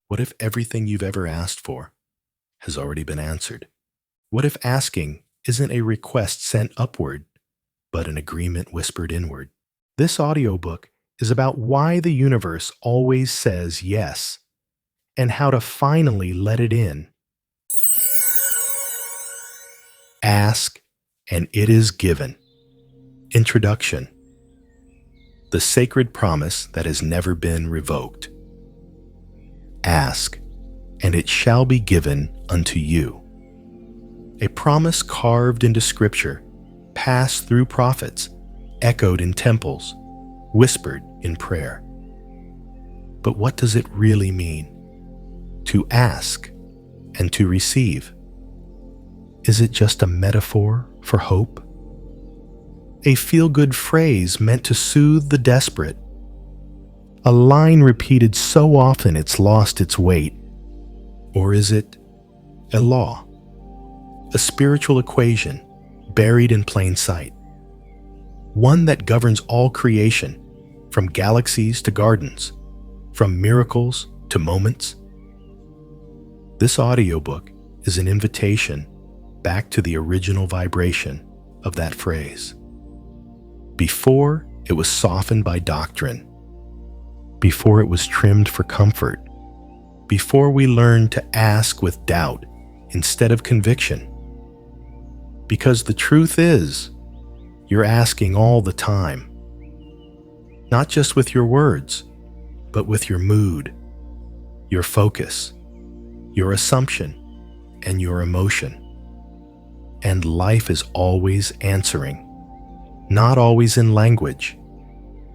What if everything you've ever asked for has already been answered? What if asking isn't a request sent upward, but an agreement whispered inward? This audiobook is about why the universe always says yes and how to finally let it in. Ask, and it is given. Introduction. The sacred promise that has never been revoked. Ask, and it shall be given unto you. A promise carved into Scripture, passed through prophets, echoed in temples, whispered in prayer. But what does it really mean? To ask and to receive. Is it just a metaphor for hope? A feel-good phrase meant to soothe the desperate? A line repeated so often it's lost its weight? Or is it a law? A spiritual equation buried in plain sight? One that governs all creation, from galaxies to gardens, from miracles to moments? This audiobook is an invitation back to the original vibration of that phrase. Before it was softened by doctrine, before it was trimmed for comfort, before we learned to ask with doubt instead of conviction. Because the truth is, you're asking all the time. Not just with your words, but with your mood, your focus, your assumption, and your emotion. And life is always answering, not always in language,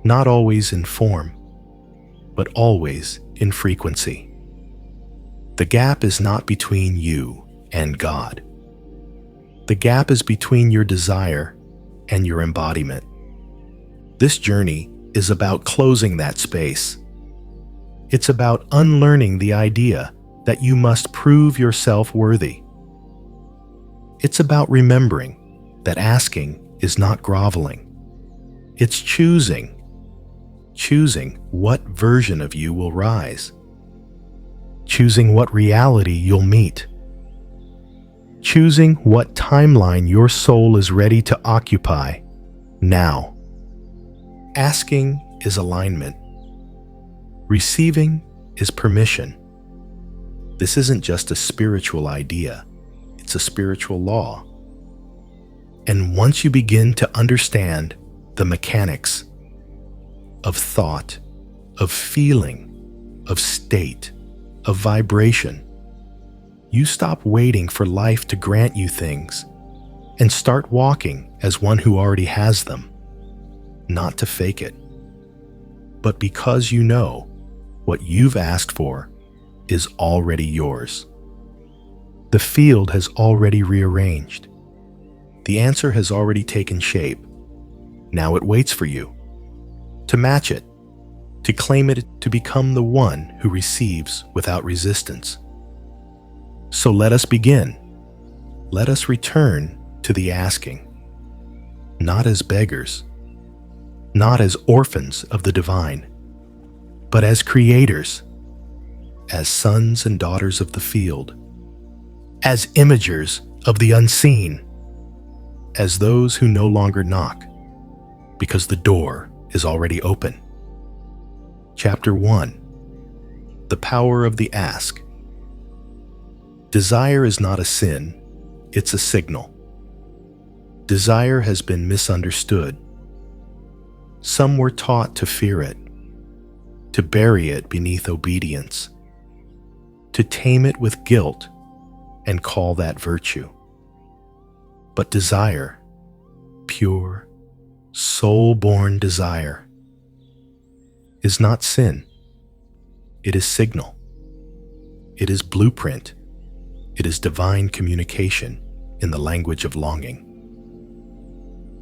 not always in form, but always in frequency. The gap is not between you and God. The gap is between your desire and your embodiment. This journey is about closing that space. It's about unlearning the idea that you must prove yourself worthy. It's about remembering that asking is not groveling. It's choosing what version of you will rise. Choosing what reality you'll meet. Choosing what timeline your soul is ready to occupy now. Asking is alignment. Receiving is permission. This isn't just a spiritual idea, it's a spiritual law. And once you begin to understand the mechanics of thought, of feeling, of state, of vibration, you stop waiting for life to grant you things and start walking as one who already has them, not to fake it, but because you know what you've asked for is already yours. The field has already rearranged. The answer has already taken shape. Now it waits for you to match it, to claim it, to become the one who receives without resistance. So let us begin. Let us return to the asking, not as beggars, not as orphans of the divine, but as creators, as sons and daughters of the field, as imagers of the unseen, as those who no longer knock, because the door is already open. Chapter 1. The Power of the Ask. Desire is not a sin, it's a signal. Desire has been misunderstood. Some were taught to fear it, to bury it beneath obedience, to tame it with guilt and call that virtue. But desire, pure, soul-born desire, is not sin. It is signal. It is blueprint. It is divine communication in the language of longing.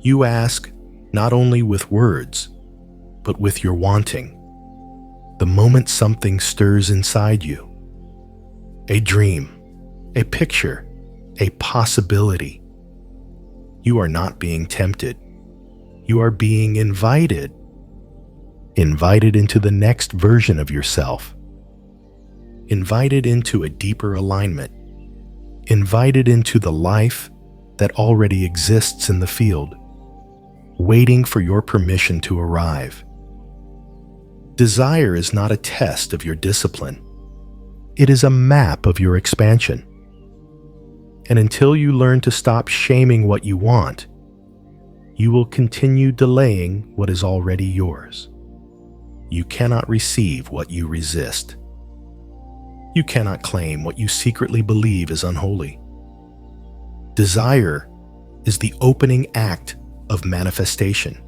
You ask not only with words, but with your wanting. The moment something stirs inside you, a dream, a picture, a possibility, you are not being tempted. You are being invited into the next version of yourself. invited into a deeper alignment, invited into the life that already exists in the field, waiting for your permission to arrive. Desire is not a test of your discipline. It is a map of your expansion. And until you learn to stop shaming what you want, you will continue delaying what is already yours. You cannot receive what you resist. You cannot claim what you secretly believe is unholy. Desire is the opening act of manifestation.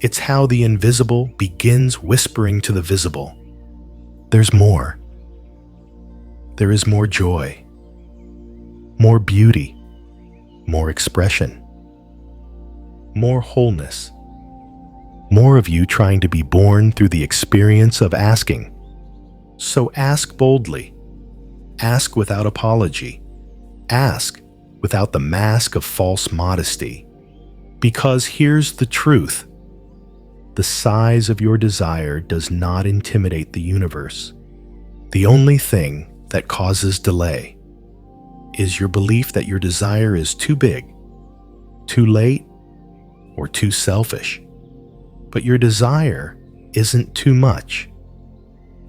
It's how the invisible begins whispering to the visible. There's more. There is more joy, more beauty, more expression, more wholeness, more of you trying to be born through the experience of asking. So ask boldly. Ask without apology. Ask without the mask of false modesty. Because here's the truth. The size of your desire does not intimidate the universe. The only thing that causes delay is your belief that your desire is too big, too late, or too selfish. But your desire isn't too much.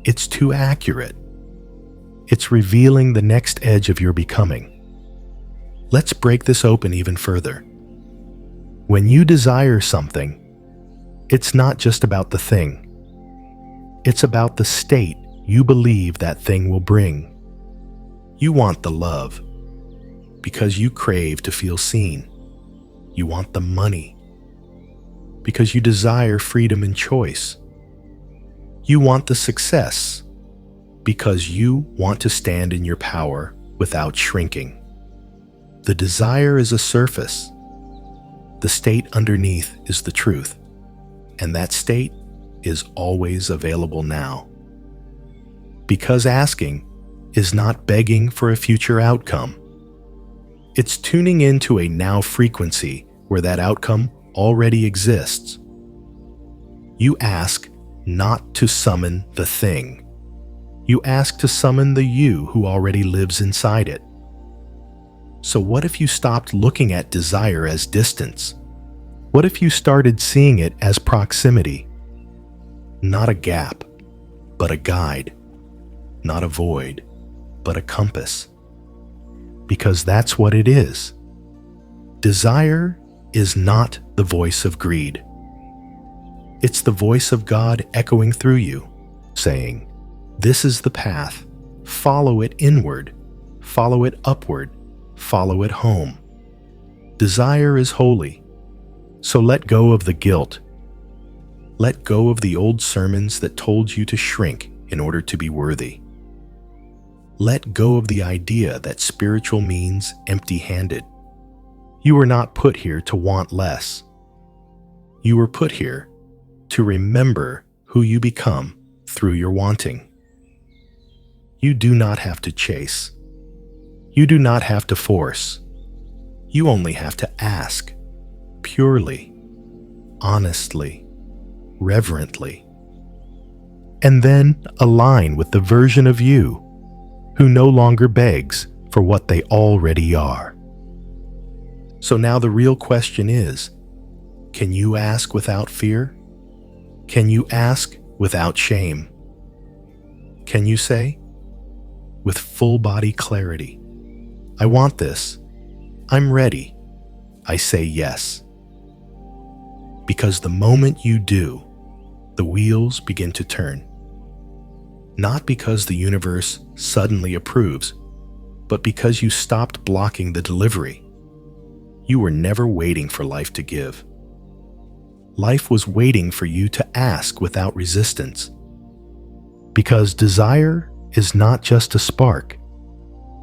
It's too accurate. It's revealing the next edge of your becoming. Let's break this open even further. When you desire something, it's not just about the thing. It's about the state you believe that thing will bring. You want the love because you crave to feel seen. You want the money because you desire freedom and choice. You want the success because you want to stand in your power without shrinking. The desire is a surface. The state underneath is the truth, and that state is always available now. Because asking is not begging for a future outcome. It's tuning into a now frequency where that outcome already exists. You ask not to summon the thing. You ask to summon the you who already lives inside it. So what if you stopped looking at desire as distance? What if you started seeing it as proximity? Not a gap, but a guide. Not a void, but a compass. Because that's what it is. Desire is not the voice of greed. It's the voice of God echoing through you, saying, "This is the path. Follow it inward. Follow it upward. Follow it home." Desire is holy. So let go of the guilt. Let go of the old sermons that told you to shrink in order to be worthy. Let go of the idea that spiritual means empty-handed. You were not put here to want less. You were put here to remember who you become through your wanting. You do not have to chase. You do not have to force. You only have to ask, purely, honestly, reverently, and then align with the version of you who no longer begs for what they already are. So now the real question is, can you ask without fear? Can you ask without shame? Can you say, with full body clarity, "I want this. I'm ready. I say yes." Because the moment you do, the wheels begin to turn. Not because the universe suddenly approves, but because you stopped blocking the delivery. You were never waiting for life to give. Life was waiting for you to ask without resistance. Because desire is not just a spark.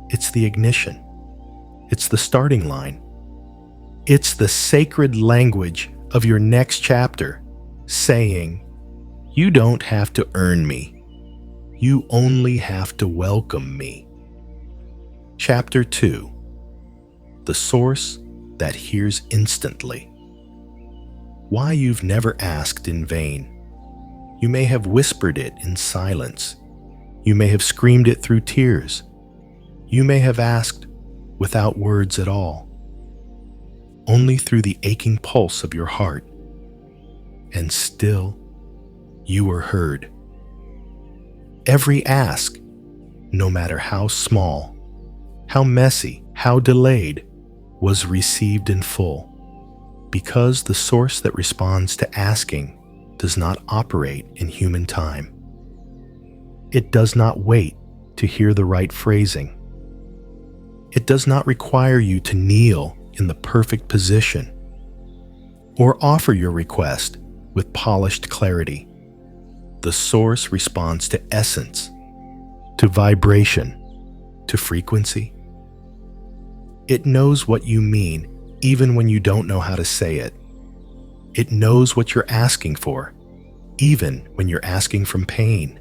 It's the ignition. It's the starting line. It's the sacred language of your next chapter, saying, "You don't have to earn me. You only have to welcome me." Chapter 2. The source that hears instantly. Why you've never asked in vain. You may have whispered it in silence. You may have screamed it through tears. You may have asked without words at all, only through the aching pulse of your heart. And still, you were heard. Every ask, no matter how small, how messy, how delayed, was received in full, because the source that responds to asking does not operate in human time. It does not wait to hear the right phrasing. It does not require you to kneel in the perfect position or offer your request with polished clarity. The source responds to essence, to vibration, to frequency. It knows what you mean even when you don't know how to say it. It knows what you're asking for, even when you're asking from pain.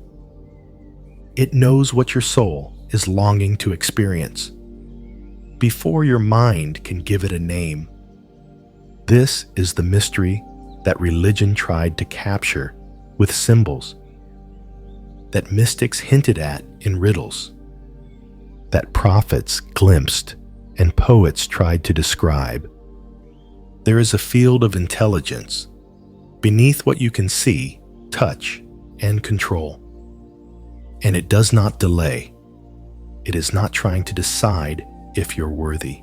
It knows what your soul is longing to experience before your mind can give it a name. This is the mystery that religion tried to capture with symbols, that mystics hinted at in riddles, that prophets glimpsed and poets tried to describe. There is a field of intelligence beneath what you can see, touch, and control. And it does not delay. It is not trying to decide if you're worthy.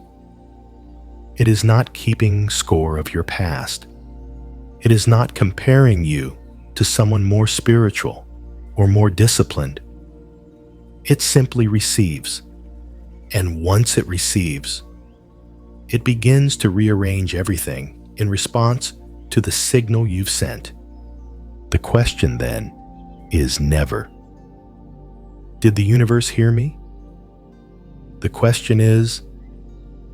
It is not keeping score of your past. It is not comparing you to someone more spiritual or more disciplined. It simply receives. And once it receives, it begins to rearrange everything in response to the signal you've sent. The question then is never, did the universe hear me? The question is,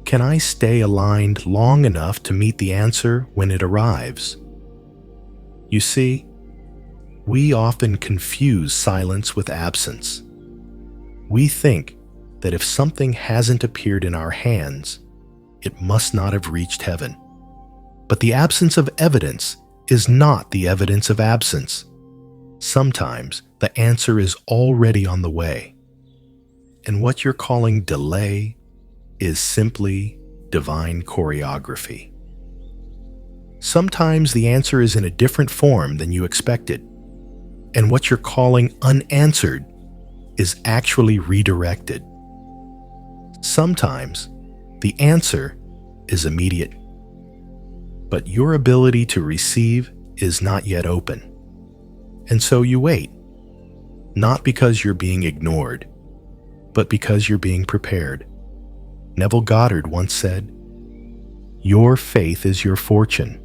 can I stay aligned long enough to meet the answer when it arrives? You see, we often confuse silence with absence. We think that if something hasn't appeared in our hands, it must not have reached heaven. But the absence of evidence is not the evidence of absence. Sometimes the answer is already on the way. And what you're calling delay is simply divine choreography. Sometimes the answer is in a different form than you expected, and what you're calling unanswered is actually redirected. Sometimes the answer is immediate, but your ability to receive is not yet open. And so you wait, not because you're being ignored, but because you're being prepared. Neville Goddard once said, "Your faith is your fortune,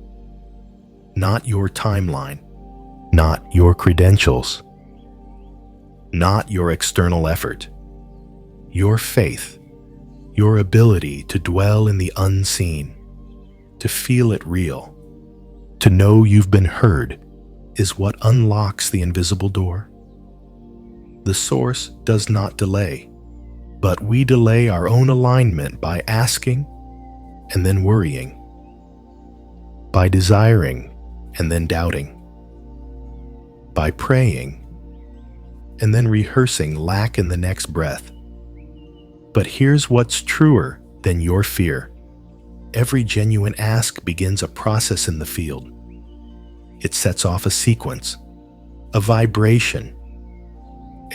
not your timeline, not your credentials, not your external effort. Your faith, your ability to dwell in the unseen, to feel it real, to know you've been heard, is what unlocks the invisible door." The source does not delay, but we delay our own alignment by asking and then worrying, by desiring and then doubting, by praying and then rehearsing lack in the next breath. But here's what's truer than your fear. Every genuine ask begins a process in the field. It sets off a sequence, a vibration,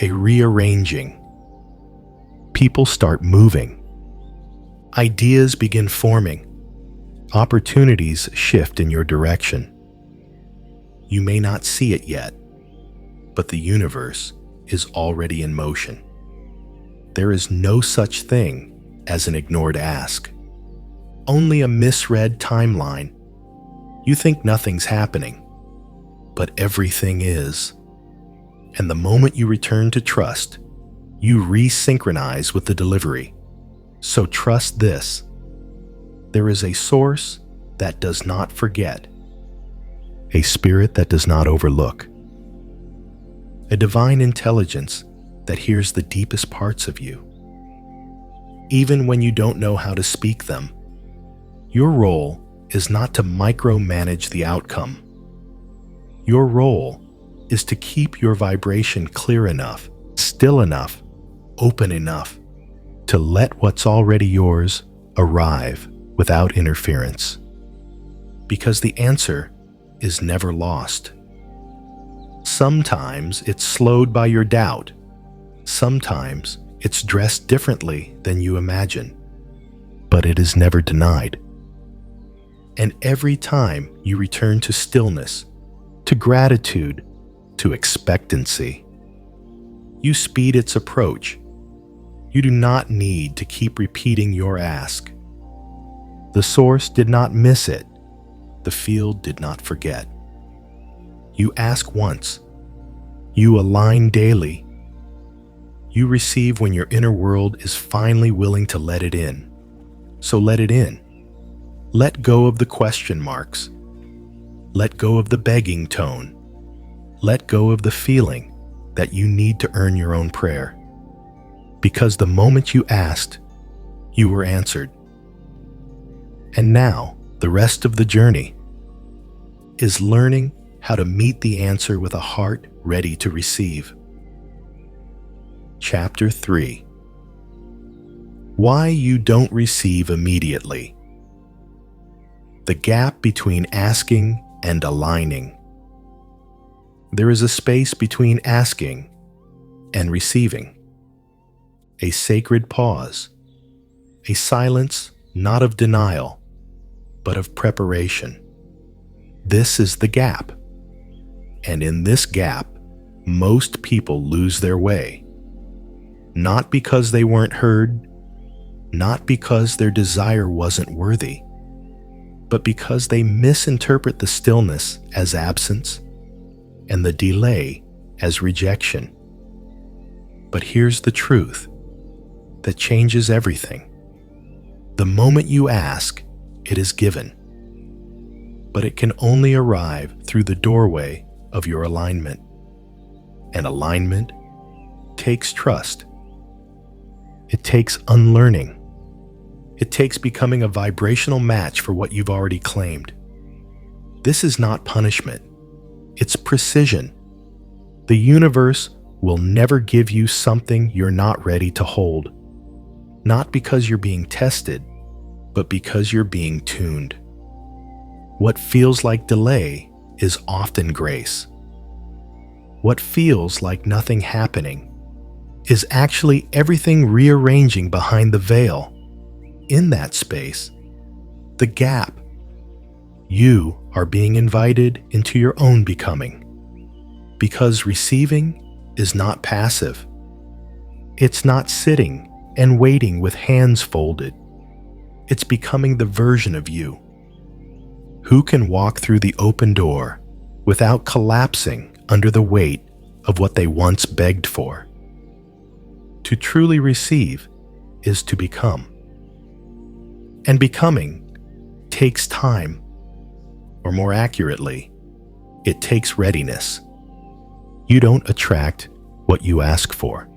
a rearranging. People start moving. Ideas begin forming. Opportunities shift in your direction. You may not see it yet, but the universe is already in motion. There is no such thing as an ignored ask, only a misread timeline. You think nothing's happening, but everything is. And the moment you return to trust, you resynchronize with the delivery. So trust this. There is a source that does not forget, a spirit that does not overlook, a divine intelligence that hears the deepest parts of you. Even when you don't know how to speak them, your role is not to micromanage the outcome. Your role is to keep your vibration clear enough, steady still enough, open enough to let what's already yours arrive without interference. Because the answer is never lost. Sometimes it's slowed by your doubt. Sometimes it's dressed differently than you imagine. But it is never denied. And every time you return to stillness, to gratitude, to expectancy, you speed its approach. You do not need to keep repeating your ask. The source did not miss it. The field did not forget. You ask once. You align daily. You receive when your inner world is finally willing to let it in. So let it in. Let go of the question marks. Let go of the begging tone. Let go of the feeling that you need to earn your own prayer. Because the moment you asked, you were answered. And now, the rest of the journey is learning how to meet the answer with a heart ready to receive. Chapter 3. Why you don't receive immediately. The gap between asking and aligning. There is a space between asking and receiving. A sacred pause. A silence not of denial, but of preparation. This is the gap. And in this gap, most people lose their way. Not because they weren't heard, not because their desire wasn't worthy, but because they misinterpret the stillness as absence and the delay as rejection. But here's the truth that changes everything. The moment you ask, it is given. But it can only arrive through the doorway of your alignment. And alignment takes trust. It takes unlearning. It takes becoming a vibrational match for what you've already claimed. This is not punishment. It's precision. The universe will never give you something you're not ready to hold. Not because you're being tested, but because you're being tuned. What feels like delay is often grace. What feels like nothing happening is actually everything rearranging behind the veil. In that space, the gap, you are being invited into your own becoming. Because receiving is not passive. It's not sitting and waiting with hands folded. It's becoming the version of you who can walk through the open door without collapsing under the weight of what they once begged for. To truly receive is to become. And becoming takes time, or more accurately, it takes readiness. You don't attract what you ask for.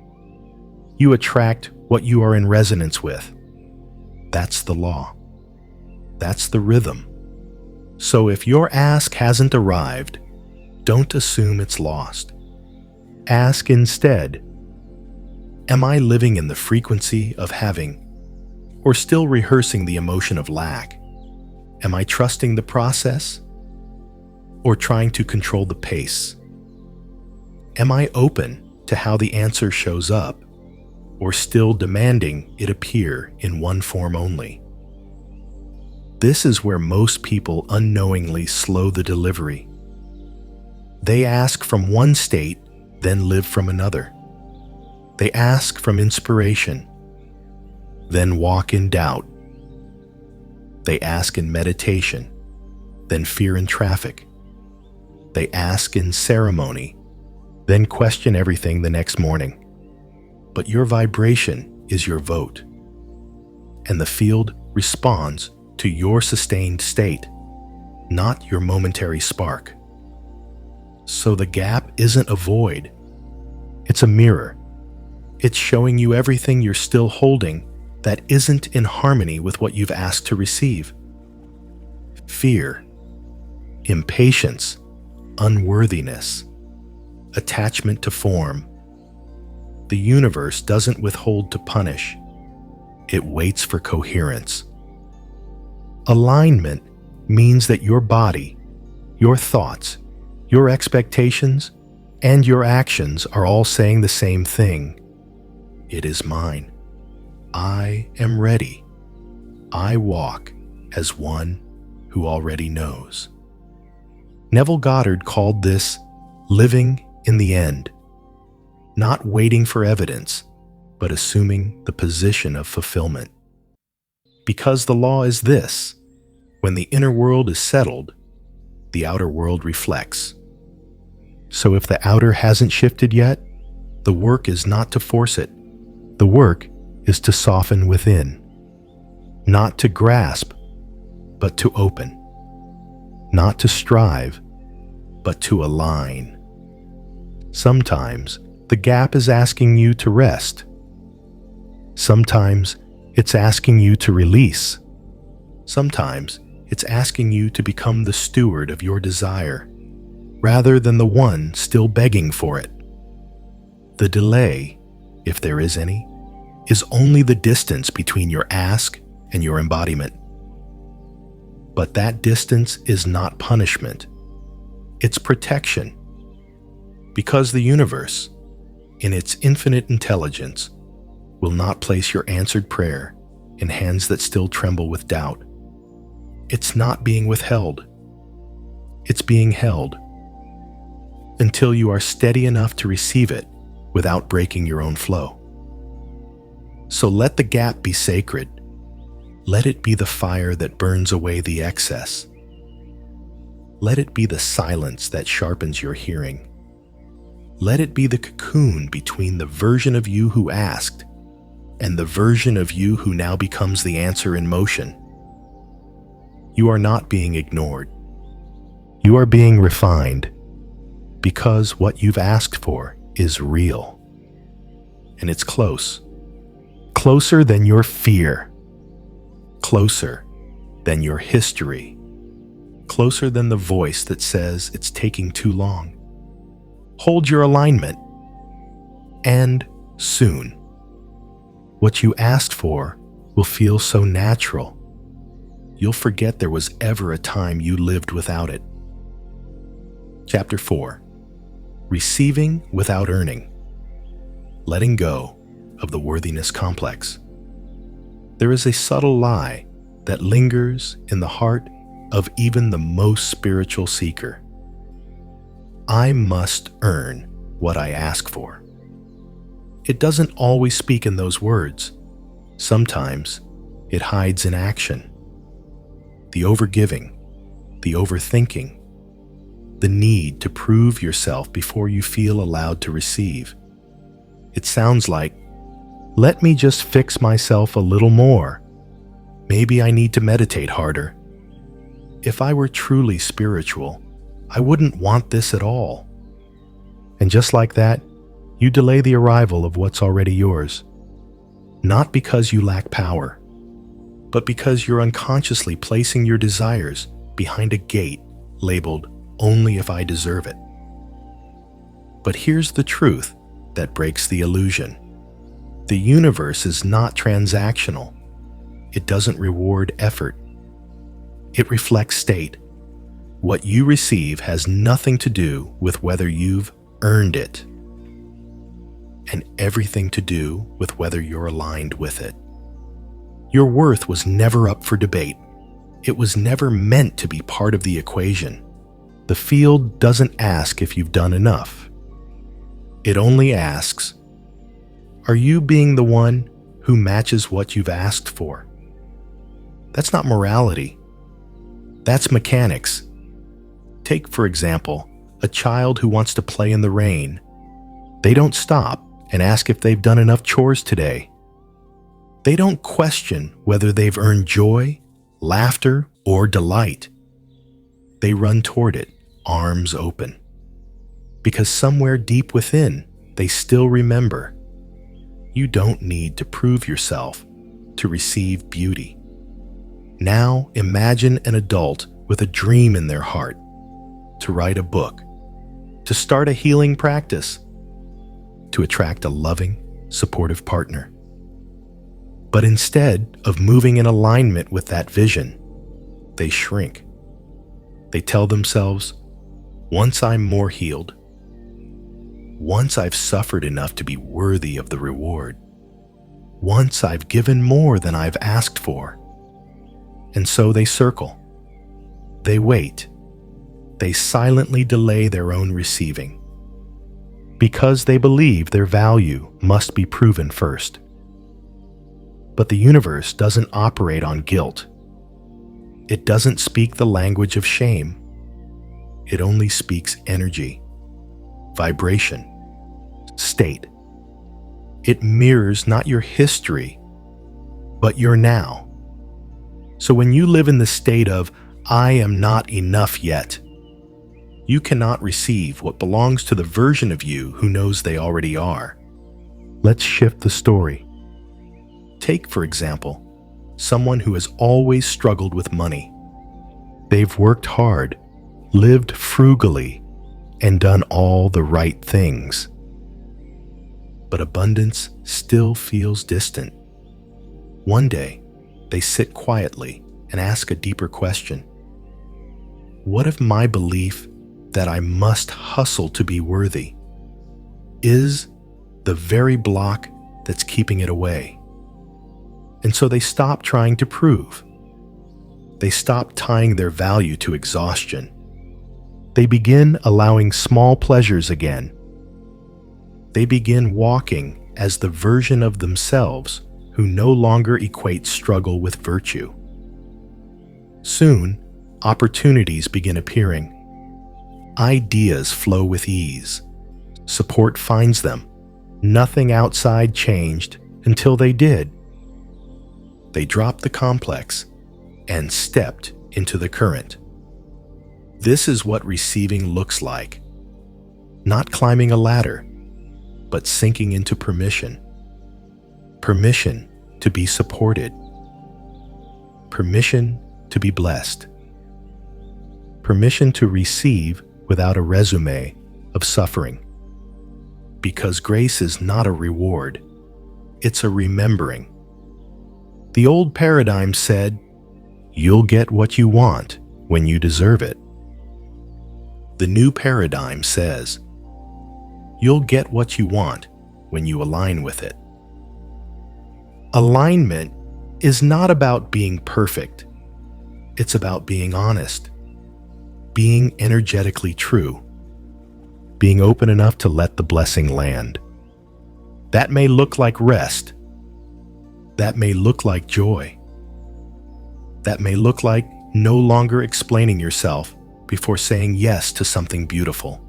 You attract what you are in resonance with. That's the law. That's the rhythm. So if your ask hasn't arrived, don't assume it's lost. Ask instead, am I living in the frequency of having, or still rehearsing the emotion of lack? Am I trusting the process, or trying to control the pace? Am I open to how the answer shows up, or still demanding it appear in one form only? This is where most people unknowingly slow the delivery. They ask from one state, then live from another. They ask from inspiration, then walk in doubt. They ask in meditation, then fear in traffic. They ask in ceremony, then question everything the next morning. But your vibration is your vote, and the field responds to your sustained state, not your momentary spark. So the gap isn't a void. It's a mirror. It's showing you everything you're still holding that isn't in harmony with what you've asked to receive. Fear, impatience, unworthiness, attachment to form. The universe doesn't withhold to punish. It waits for coherence. Alignment means that your body, your thoughts, your expectations, and your actions are all saying the same thing. It is mine. I am ready. I walk as one who already knows. Neville Goddard called this living in the end, not waiting for evidence, but assuming the position of fulfillment. Because the law is this: when the inner world is settled, the outer world reflects. So if the outer hasn't shifted yet, the work is not to force it. The work is to soften within. Not to grasp, but to open. Not to strive, but to align. Sometimes the gap is asking you to rest. Sometimes it's asking you to release. Sometimes it's asking you to become the steward of your desire, rather than the one still begging for it. The delay, if there is any, is only the distance between your ask and your embodiment. But that distance is not punishment. It's protection. Because the universe, in its infinite intelligence, will not place your answered prayer in hands that still tremble with doubt. It's not being withheld. It's being held until you are steady enough to receive it without breaking your own flow. So let the gap be sacred. Let it be the fire that burns away the excess. Let it be the silence that sharpens your hearing. Let it be the cocoon between the version of you who asked and the version of you who now becomes the answer in motion. You are not being ignored. You are being refined because what you've asked for is real. And it's close. Closer than your fear. Closer than your history. Closer than the voice that says it's taking too long. Hold your alignment. And soon, what you asked for will feel so natural. You'll forget there was ever a time you lived without it. Chapter 4. Receiving without earning. Letting go of the worthiness complex. There is a subtle lie that lingers in the heart of even the most spiritual seeker. I must earn what I ask for. It doesn't always speak in those words. Sometimes it hides in action. The overgiving, the overthinking, the need to prove yourself before you feel allowed to receive. It sounds like, let me just fix myself a little more. Maybe I need to meditate harder. If I were truly spiritual, I wouldn't want this at all. And just like that, you delay the arrival of what's already yours. Not because you lack power, but because you're unconsciously placing your desires behind a gate labeled only if I deserve it. But here's the truth that breaks the illusion. The universe is not transactional. It doesn't reward effort. It reflects state. What you receive has nothing to do with whether you've earned it, and everything to do with whether you're aligned with it. Your worth was never up for debate. It was never meant to be part of the equation. The field doesn't ask if you've done enough. It only asks, are you being the one who matches what you've asked for? That's not morality. That's mechanics. Take, for example, a child who wants to play in the rain. They don't stop and ask if they've done enough chores today. They don't question whether they've earned joy, laughter, or delight. They run toward it, arms open. Because somewhere deep within, they still remember. You don't need to prove yourself to receive beauty. Now imagine an adult with a dream in their heart, to write a book, to start a healing practice, to attract a loving, supportive partner. But instead of moving in alignment with that vision, they shrink. They tell themselves, once I'm more healed, once I've suffered enough to be worthy of the reward, once I've given more than I've asked for. And so they circle. They wait. They silently delay their own receiving, because they believe their value must be proven first. But the universe doesn't operate on guilt. It doesn't speak the language of shame. It only speaks energy, vibration, state. It mirrors not your history, but your now. So when you live in the state of, I am not enough yet, you cannot receive what belongs to the version of you who knows they already are. Let's shift the story. Take, for example, someone who has always struggled with money. They've worked hard, lived frugally, and done all the right things. But abundance still feels distant. One day, they sit quietly and ask a deeper question. What if my belief that I must hustle to be worthy is the very block that's keeping it away? And so they stop trying to prove. They stop tying their value to exhaustion. They begin allowing small pleasures again. They begin walking as the version of themselves who no longer equates struggle with virtue. Soon, opportunities begin appearing. Ideas flow with ease. Support finds them. Nothing outside changed until they did. They dropped the complex and stepped into the current. This is what receiving looks like. Not climbing a ladder, but sinking into permission. Permission to be supported. Permission to be blessed. Permission to receive without a resume of suffering. Because grace is not a reward, it's a remembering. The old paradigm said, you'll get what you want when you deserve it. The new paradigm says, you'll get what you want when you align with it. Alignment is not about being perfect. It's about being honest, being energetically true, being open enough to let the blessing land. That may look like rest. That may look like joy. That may look like no longer explaining yourself before saying yes to something beautiful.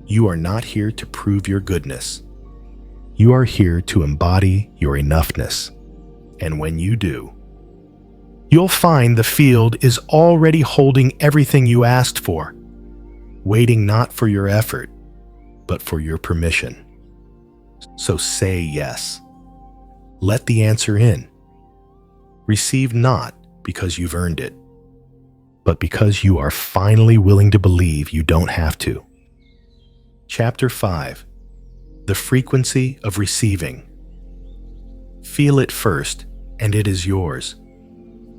You are not here to prove your goodness. You are here to embody your enoughness. And when you do, you'll find the field is already holding everything you asked for, waiting not for your effort, but for your permission. So say yes. Let the answer in. Receive not because you've earned it, but because you are finally willing to believe you don't have to. Chapter 5. The frequency of receiving. Feel it first, and it is yours.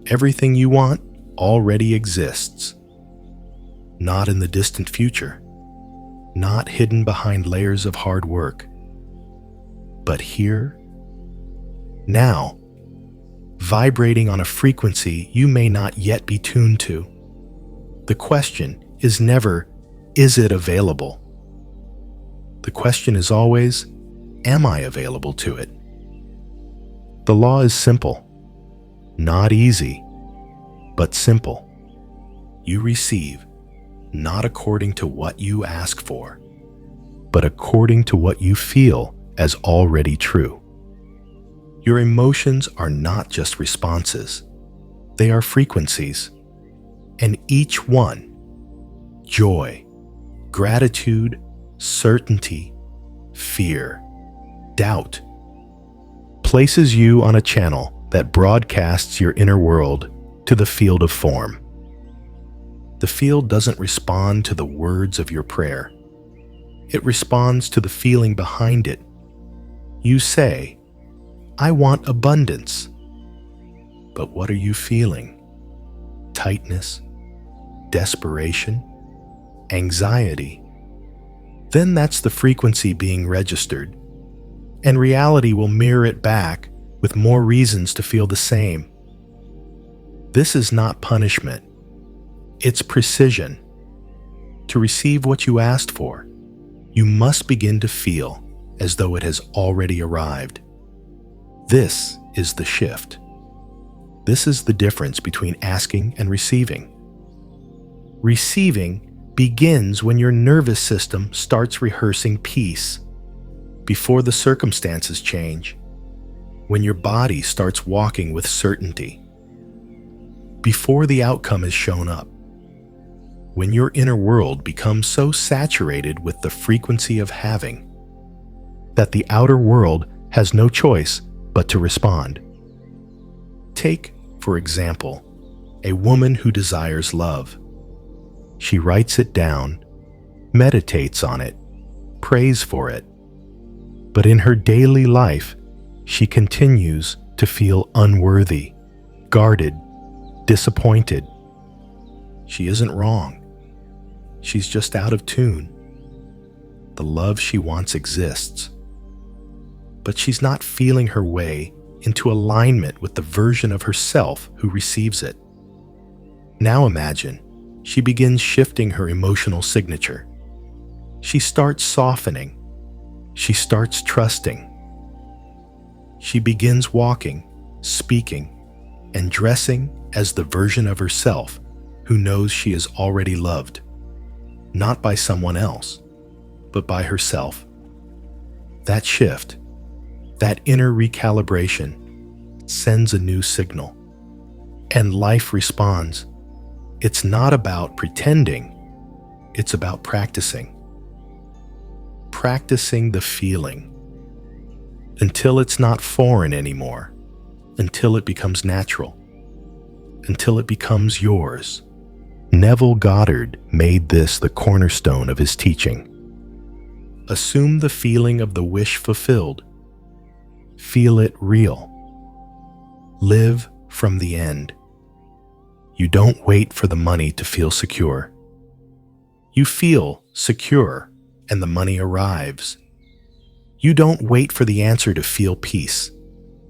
Everything you want already exists. Not in the distant future, not hidden behind layers of hard work, but here, now, vibrating on a frequency you may not yet be tuned to. The question is never, is it available? The question is always, am I available to it? The law is simple, not easy, but simple. You receive not according to what you ask for, but according to what you feel as already true. Your emotions are not just responses, they are frequencies, and each one, joy, gratitude, certainty, fear, doubt, places you on a channel that broadcasts your inner world to the field of form. The field doesn't respond to the words of your prayer. It responds to the feeling behind it. You say, "I want abundance." But what are you feeling? Tightness, desperation, anxiety? Then that's the frequency being registered, and reality will mirror it back with more reasons to feel the same. This is not punishment. It's precision. To receive what you asked for, you must begin to feel as though it has already arrived. This is the shift. This is the difference between asking and receiving. Receiving begins when your nervous system starts rehearsing peace, before the circumstances change, when your body starts walking with certainty, before the outcome has shown up, when your inner world becomes so saturated with the frequency of having that the outer world has no choice but to respond. Take, for example, a woman who desires love. She writes it down, meditates on it, prays for it. But in her daily life, she continues to feel unworthy, guarded, disappointed. She isn't wrong. She's just out of tune. The love she wants exists, but she's not feeling her way into alignment with the version of herself who receives it. Now imagine she begins shifting her emotional signature. She starts softening. She starts trusting. She begins walking, speaking, and dressing as the version of herself who knows she is already loved, not by someone else, but by herself. That shift, that inner recalibration, sends a new signal, and life responds. It's not about pretending, it's about practicing. Practicing the feeling until it's not foreign anymore, until it becomes natural, until it becomes yours. Neville Goddard made this the cornerstone of his teaching. Assume the feeling of the wish fulfilled. Feel it real. Live from the end. You don't wait for the money to feel secure. You feel secure and the money arrives. You don't wait for the answer to feel peace.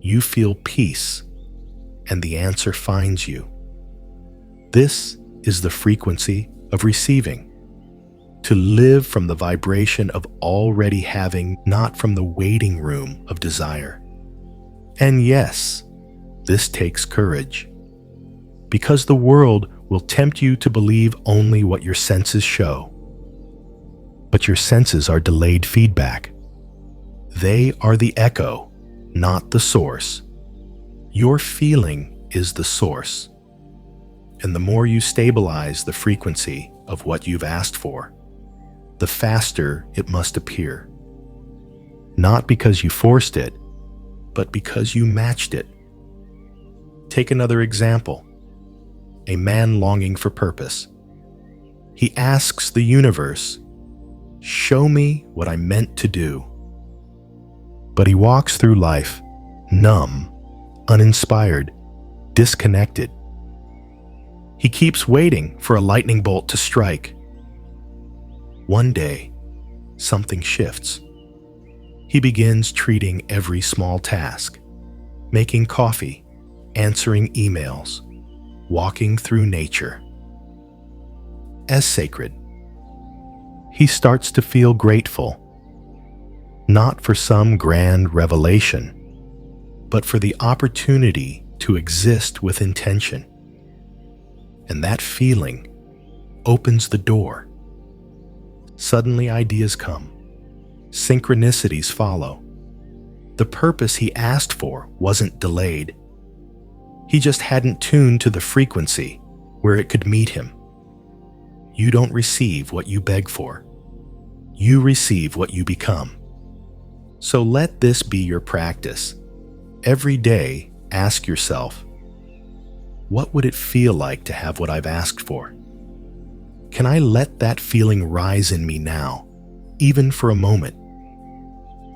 You feel peace and the answer finds you. This is the frequency of receiving. To live from the vibration of already having, not from the waiting room of desire. And yes, this takes courage, because the world will tempt you to believe only what your senses show. But your senses are delayed feedback. They are the echo, not the source. Your feeling is the source. And the more you stabilize the frequency of what you've asked for, the faster it must appear. Not because you forced it, but because you matched it. Take another example. A man longing for purpose. He asks the universe, "Show me what I'm meant to do." But he walks through life numb, uninspired, disconnected. He keeps waiting for a lightning bolt to strike. One day, something shifts. He begins treating every small task, making coffee, answering emails, walking through nature, as sacred. He starts to feel grateful, not for some grand revelation, but for the opportunity to exist with intention. And that feeling opens the door. Suddenly ideas come. Synchronicities follow. The purpose he asked for wasn't delayed. He just hadn't tuned to the frequency where it could meet him. You don't receive what you beg for. You receive what you become. So let this be your practice. Every day, ask yourself, what would it feel like to have what I've asked for? Can I let that feeling rise in me now, even for a moment?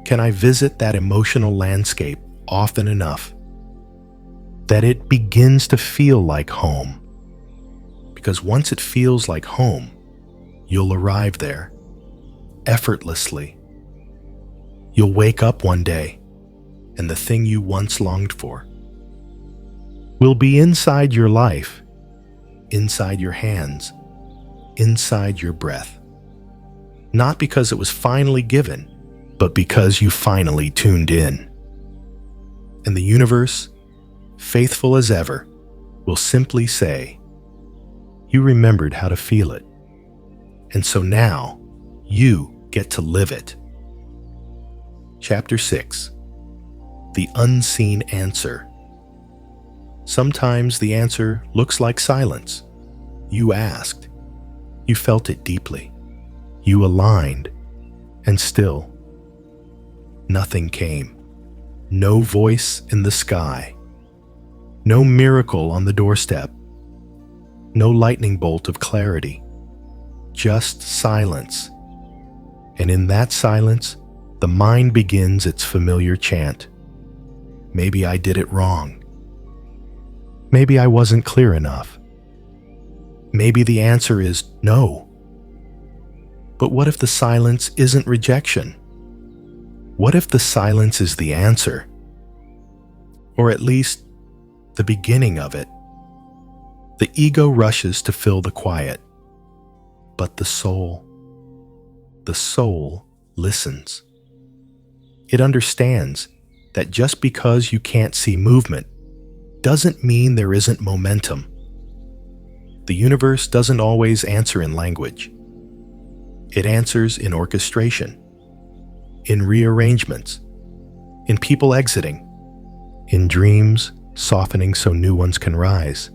Can I visit that emotional landscape often enough that it begins to feel like home? Because once it feels like home, you'll arrive there effortlessly. You'll wake up one day, and the thing you once longed for will be inside your life, inside your hands, inside your breath. Not because it was finally given, but because you finally tuned in. And the universe, faithful as ever, will simply say, "You remembered how to feel it, and so now you get to live it." Chapter 6. The Unseen Answer. Sometimes the answer looks like silence. You asked. You felt it deeply. You aligned. And still, nothing came. No voice in the sky. No miracle on the doorstep. No lightning bolt of clarity. Just silence. And in that silence, the mind begins its familiar chant. Maybe I did it wrong. Maybe I wasn't clear enough. Maybe the answer is no. But what if the silence isn't rejection? What if the silence is the answer? Or at least the beginning of it? The ego rushes to fill the quiet, but the soul listens. It understands that just because you can't see movement doesn't mean there isn't momentum. The universe doesn't always answer in language. It answers in orchestration, in rearrangements, in people exiting, in dreams softening so new ones can rise,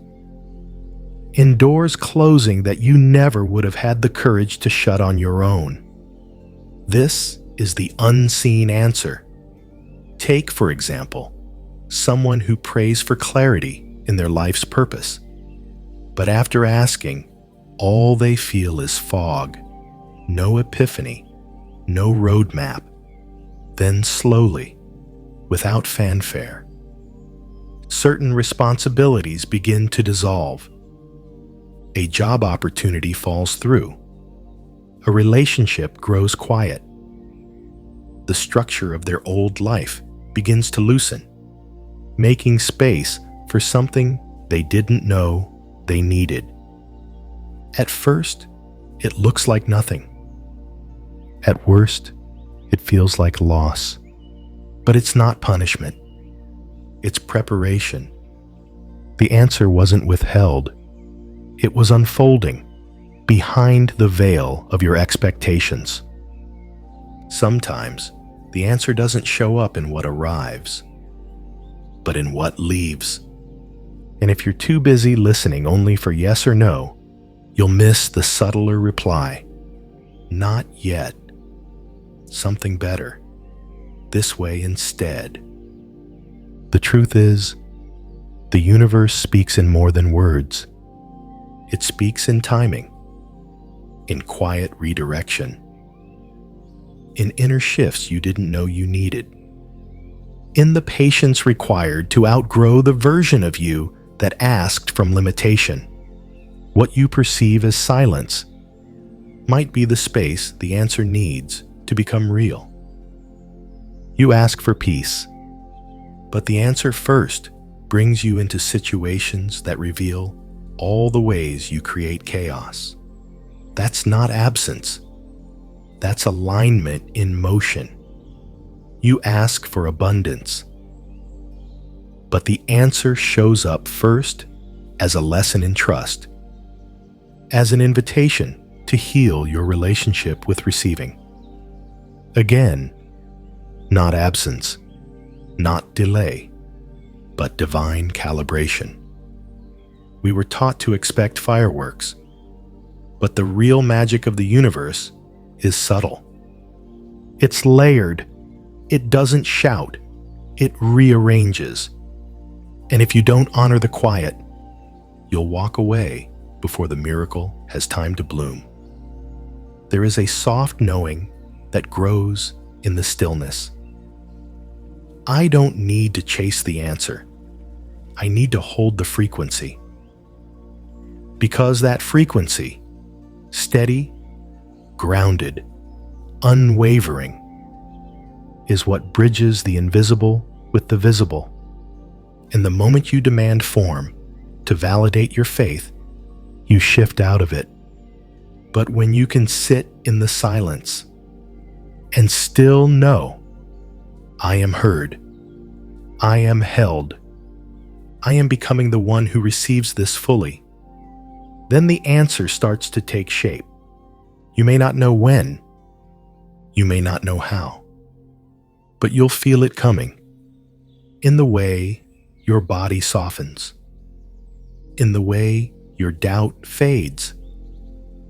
in doors closing that you never would have had the courage to shut on your own. This is the unseen answer. Take, for example, someone who prays for clarity in their life's purpose, but after asking, all they feel is fog, no epiphany, no roadmap. Then slowly, without fanfare, certain responsibilities begin to dissolve. A job opportunity falls through. A relationship grows quiet. The structure of their old life begins to loosen, making space for something they didn't know they needed. At first, it looks like nothing. At worst, it feels like loss. But it's not punishment. It's preparation. The answer wasn't withheld. It was unfolding behind the veil of your expectations. Sometimes, the answer doesn't show up in what arrives, but in what leaves. And if you're too busy listening only for yes or no, you'll miss the subtler reply. Not yet. Something better. This way instead. The truth is, the universe speaks in more than words. It speaks in timing, in quiet redirection, in inner shifts you didn't know you needed, in the patience required to outgrow the version of you that asked from limitation. What you perceive as silence might be the space the answer needs to become real. You ask for peace, but the answer first brings you into situations that reveal all the ways you create chaos. That's not absence. That's alignment in motion. You ask for abundance, but the answer shows up first as a lesson in trust, as an invitation to heal your relationship with receiving. Again, not absence, not delay, but divine calibration. We were taught to expect fireworks, but the real magic of the universe is subtle. It's layered. It doesn't shout. It rearranges. And if you don't honor the quiet, you'll walk away before the miracle has time to bloom. There is a soft knowing that grows in the stillness, I don't need to chase the answer. I need to hold the frequency. Because that frequency, steady, grounded, unwavering, is what bridges the invisible with the visible. And the moment you demand form to validate your faith, you shift out of it. But when you can sit in the silence and still know, I am heard, I am held, I am becoming the one who receives this fully, then the answer starts to take shape. You may not know when, you may not know how, but you'll feel it coming in the way your body softens, in the way your doubt fades,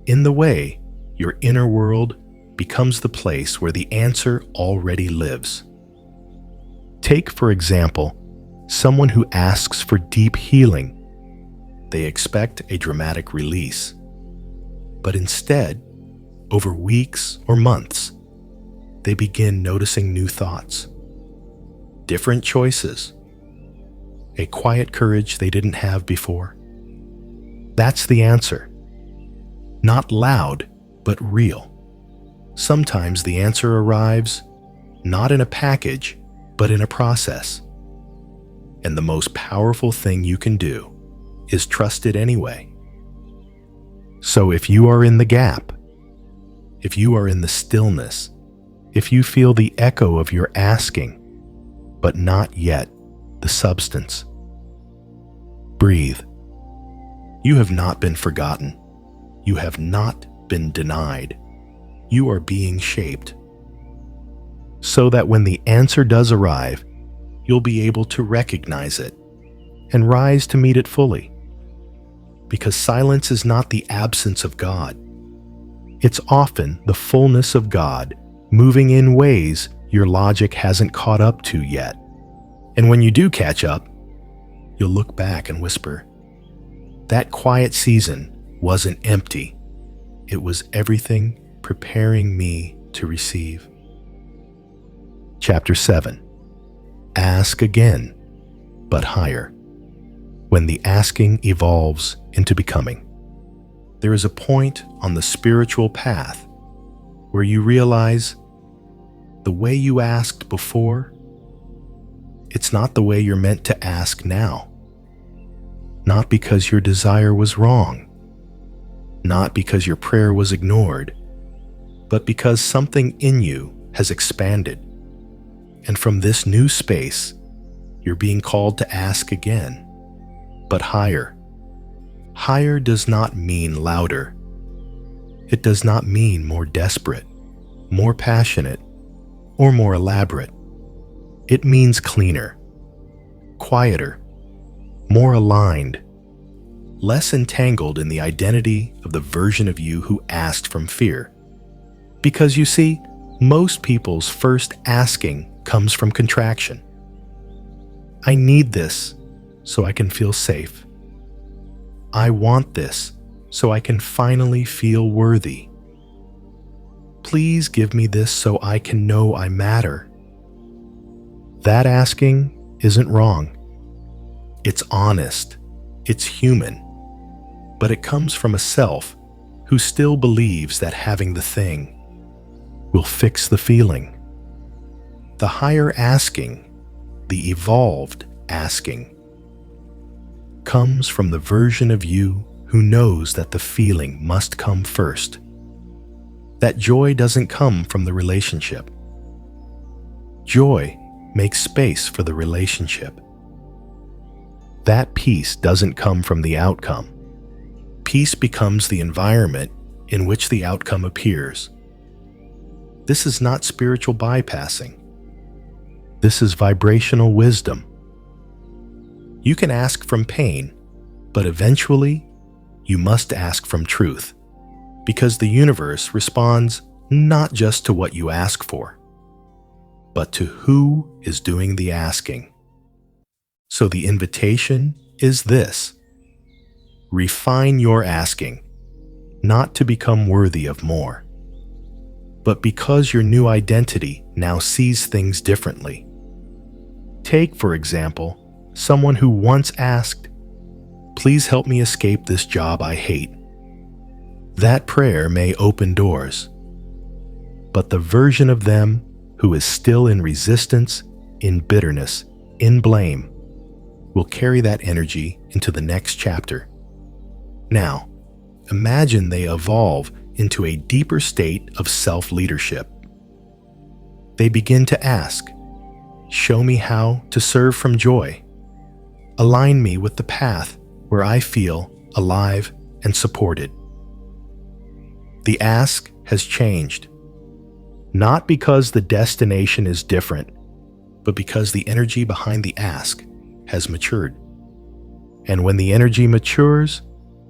in the way your inner world becomes the place where the answer already lives. Take, for example, someone who asks for deep healing. They expect a dramatic release, but instead, over weeks or months, they begin noticing new thoughts, different choices, a quiet courage they didn't have before. That's the answer. Not loud, but real. Sometimes the answer arrives not in a package, but in a process. And the most powerful thing you can do is trust it anyway. So if you are in the gap, if you are in the stillness, if you feel the echo of your asking, but not yet the substance, breathe. You have not been forgotten. You have not been denied. You are being shaped. So that when the answer does arrive, you'll be able to recognize it and rise to meet it fully. Because silence is not the absence of God. It's often the fullness of God moving in ways your logic hasn't caught up to yet. And when you do catch up, you'll look back and whisper, that quiet season wasn't empty. It was everything preparing me to receive. Chapter 7. Ask again, but higher. When the asking evolves into becoming. There is a point on the spiritual path where you realize the way you asked before, it's not the way you're meant to ask now. Not because your desire was wrong, not because your prayer was ignored, but because something in you has expanded. And from this new space, you're being called to ask again, but higher. Higher does not mean louder. It does not mean more desperate, more passionate, or more elaborate. It means cleaner, quieter, more aligned, less entangled in the identity of the version of you who asked from fear. Because you see, most people's first asking comes from contraction. I need this so I can feel safe. I want this so I can finally feel worthy. Please give me this so I can know I matter. That asking isn't wrong. It's honest. It's human. But it comes from a self who still believes that having the thing will fix the feeling. The higher asking, the evolved asking, comes from the version of you who knows that the feeling must come first. That joy doesn't come from the relationship. Joy makes space for the relationship. That peace doesn't come from the outcome. Peace becomes the environment in which the outcome appears. This is not spiritual bypassing. This is vibrational wisdom. You can ask from pain, but eventually you must ask from truth, because the universe responds not just to what you ask for, but to who is doing the asking. So the invitation is this: refine your asking, not to become worthy of more, but because your new identity now sees things differently. Take, for example, someone who once asked, "Please help me escape this job I hate." That prayer may open doors, but the version of them who is still in resistance, in bitterness, in blame, will carry that energy into the next chapter. Now, imagine they evolve into a deeper state of self-leadership. They begin to ask, "Show me how to serve from joy. Align me with the path where I feel alive and supported." The ask has changed, not because the destination is different, but because the energy behind the ask has matured. And when the energy matures,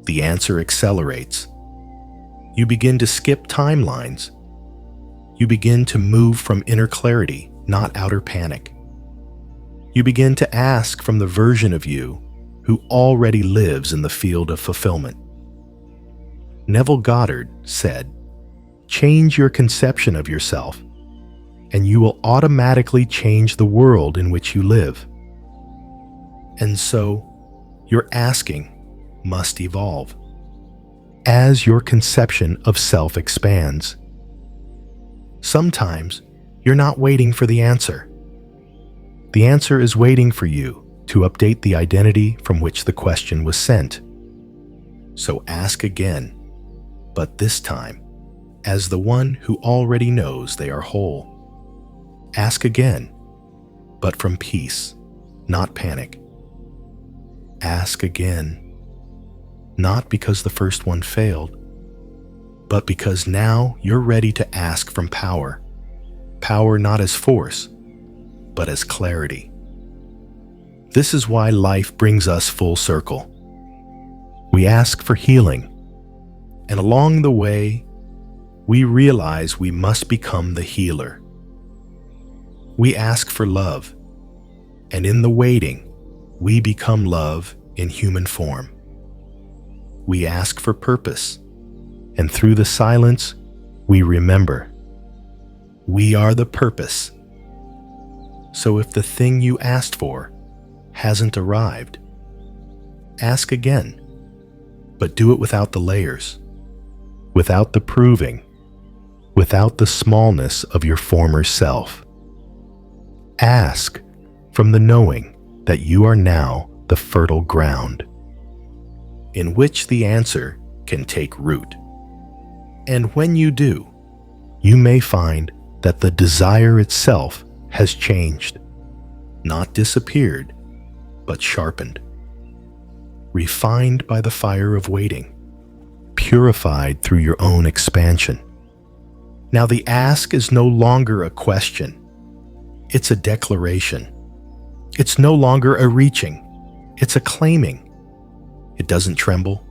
the answer accelerates. You begin to skip timelines. You begin to move from inner clarity, not outer panic. You begin to ask from the version of you who already lives in the field of fulfillment. Neville Goddard said, "Change your conception of yourself, and you will automatically change the world in which you live." And so, your asking must evolve as your conception of self expands. Sometimes, you're not waiting for the answer. The answer is waiting for you to update the identity from which the question was sent. So ask again, but this time, as the one who already knows they are whole. Ask again, but from peace, not panic. Ask again, not because the first one failed, but because now you're ready to ask from power. Power not as force, but as clarity. This is why life brings us full circle. We ask for healing, and along the way, we realize we must become the healer. We ask for love, and in the waiting, we become love in human form. We ask for purpose, and through the silence, we remember. We are the purpose. So if the thing you asked for hasn't arrived, ask again, but do it without the layers, without the proving, without the smallness of your former self. Ask from the knowing that you are now the fertile ground, in which the answer can take root. And when you do, you may find that the desire itself has changed, not disappeared, but sharpened, refined by the fire of waiting, purified through your own expansion. Now the ask is no longer a question, it's a declaration. It's no longer a reaching, it's a claiming. It doesn't tremble,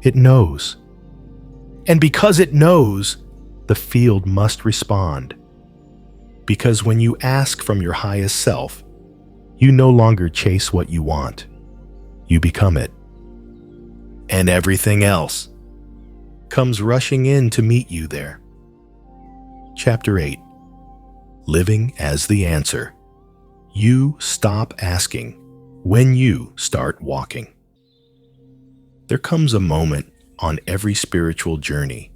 it knows. And because it knows, the field must respond. Because when you ask from your highest self, you no longer chase what you want, you become it. And everything else comes rushing in to meet you there. Chapter 8. Living as the answer. You stop asking when you start walking. There comes a moment on every spiritual journey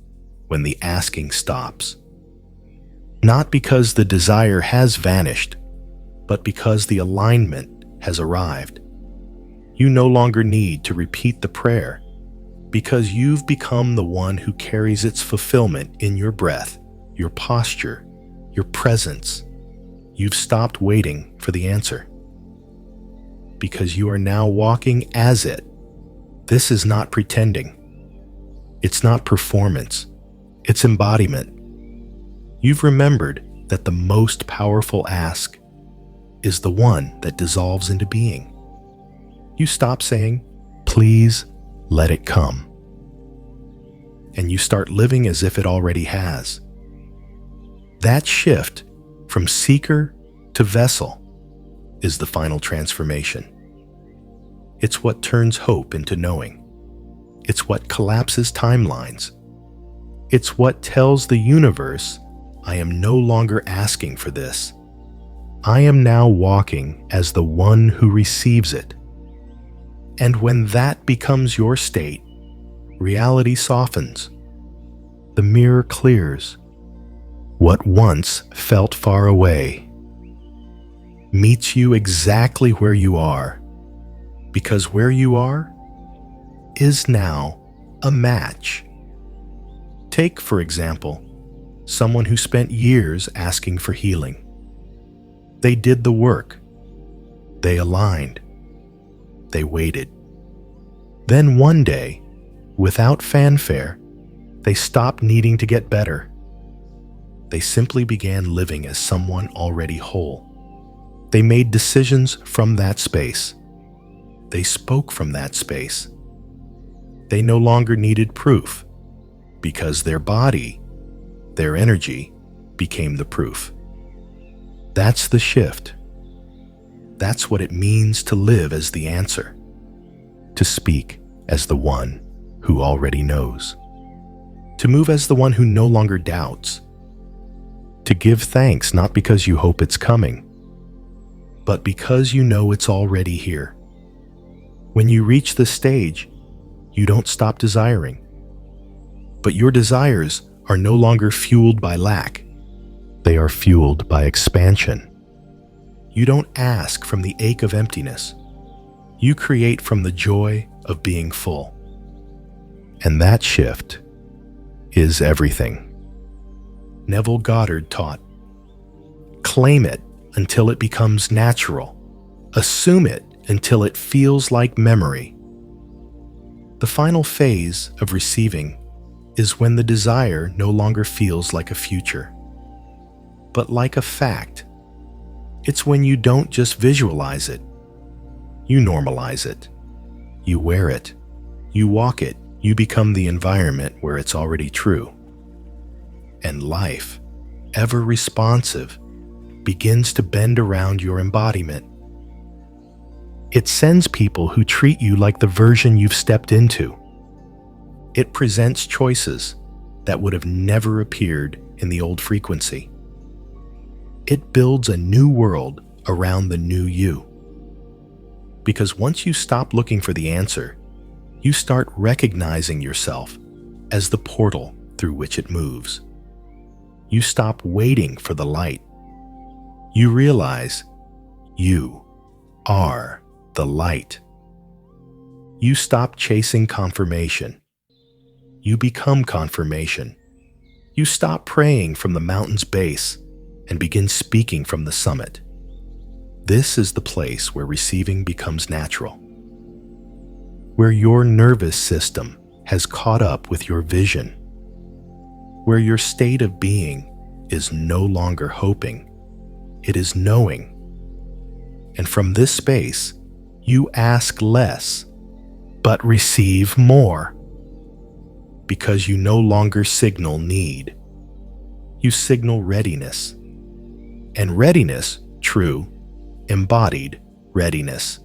when the asking stops. Not because the desire has vanished, but because the alignment has arrived. You no longer need to repeat the prayer because you've become the one who carries its fulfillment in your breath, your posture, your presence. You've stopped waiting for the answer because you are now walking as it. This is not pretending. It's not performance. It's embodiment. You've remembered that the most powerful ask is the one that dissolves into being. You stop saying, "Please let it come." And you start living as if it already has. That shift from seeker to vessel is the final transformation. It's what turns hope into knowing. It's what collapses timelines. It's what tells the universe, I am no longer asking for this. I am now walking as the one who receives it. And when that becomes your state, reality softens. The mirror clears. What once felt far away meets you exactly where you are, because where you are is now a match. Take, for example, someone who spent years asking for healing. They did the work. They aligned. They waited. Then one day, without fanfare, they stopped needing to get better. They simply began living as someone already whole. They made decisions from that space. They spoke from that space. They no longer needed proof, because their body, their energy, became the proof. That's the shift. That's what it means to live as the answer, to speak as the one who already knows, to move as the one who no longer doubts, to give thanks not because you hope it's coming, but because you know it's already here. When you reach this stage, you don't stop desiring, but your desires are no longer fueled by lack. They are fueled by expansion. You don't ask from the ache of emptiness. You create from the joy of being full. And that shift is everything. Neville Goddard taught, claim it until it becomes natural. Assume it until it feels like memory. The final phase of receiving is when the desire no longer feels like a future, but like a fact. It's when you don't just visualize it. You normalize it. You wear it. You walk it. You become the environment where it's already true. And life, ever responsive, begins to bend around your embodiment. It sends people who treat you like the version you've stepped into. It presents choices that would have never appeared in the old frequency. It builds a new world around the new you. Because once you stop looking for the answer, you start recognizing yourself as the portal through which it moves. You stop waiting for the light. You realize you are the light. You stop chasing confirmation. You become confirmation. You stop praying from the mountain's base and begin speaking from the summit. This is the place where receiving becomes natural, where your nervous system has caught up with your vision, where your state of being is no longer hoping, it is knowing. And from this space, you ask less, but receive more, because you no longer signal need. You signal readiness. And readiness, true, embodied readiness,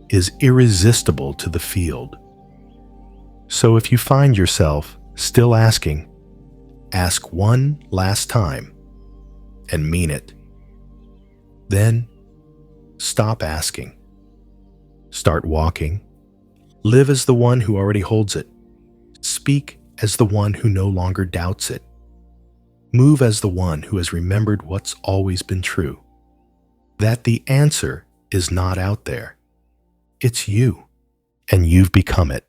is irresistible to the field. So if you find yourself still asking, ask one last time and mean it. Then stop asking. Start walking. Live as the one who already holds it. Speak as the one who no longer doubts it. Move as the one who has remembered what's always been true. That the answer is not out there. It's you, and you've become it.